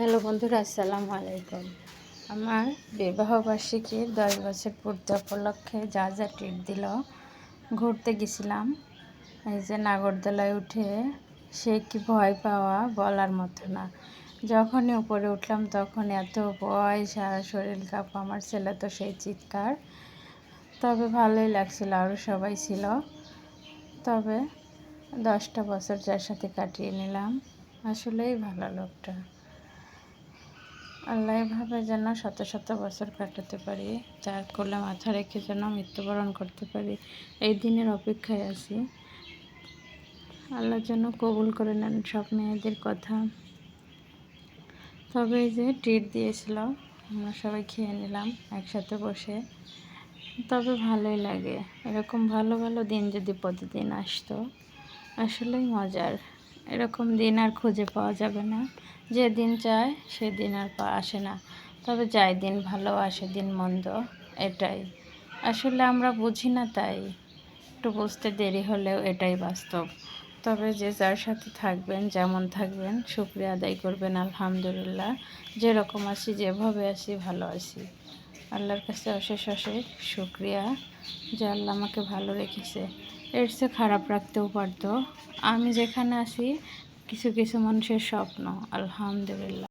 Hello বন্ধুরা, আসসালামু আলাইকুম। আমার বিবাহবার্ষিকীর 10 বছর পূর্তি উপলক্ষে যা যা ট্রিট দিল, ঘুরতে গেছিলাম। এই যে নাগরদোলায় উঠে সে কি ভয় পাওয়া বলার মতো না। যখনই উপরে উঠলাম তখন এত ভয়, সারা শরীর কাঁপা। আমার ছেলে তো সেই চিৎকার। তবে ভালোই লাগছিল, আরও সবাই ছিল। তবে 10টা বছর যার সাথে কাটিয়ে নিলাম, আসলেই ভালো লোকটা। আল্লাহ ভাবে যেন শত শত বছর কাটাতে পারি, যার কোলে মাথা রেখে যেন মৃত্যুবরণ করতে পারি, এই দিনের অপেক্ষায় আছি। আল্লাহ যেন কবুল করে নেন সব মেয়েদের কথা। তবে এই যে ট্রিট দিয়েছিল, আমরা সবাই খেয়ে নিলাম একসাথে বসে। তবে ভালোই লাগে, এরকম ভালো ভালো দিন যদি প্রতিদিন আসতো, আসলেই মজার। এরকম দিন আর খুঁজে পাওয়া যাবে না। যে দিন চায় সেদিন আর আসে না। তবে যাই দিন ভালো আসে দিন মন্দ, এটাই আসলে আমরা বুঝি না, তাই একটু বুঝতে দেরি হলেও এটাই বাস্তব। তবে যে যার সাথে থাকবেন, যেমন থাকবেন, শুকরিয়া আদায় করবেন। আলহামদুলিল্লাহ, যেরকম আছি, যেভাবে আছি, ভালো আছি। আল্লাহর কাছে অশেষ অশেষ শুকরিয়া যে আল্লাহ আমাকে ভালো রেখেছে। এর চেয়ে খারাপ রাখতেও পারতো। আমি যেখানে আছি, কিছু কিছু মানুষের স্বপ্ন। আলহামদুলিল্লাহ।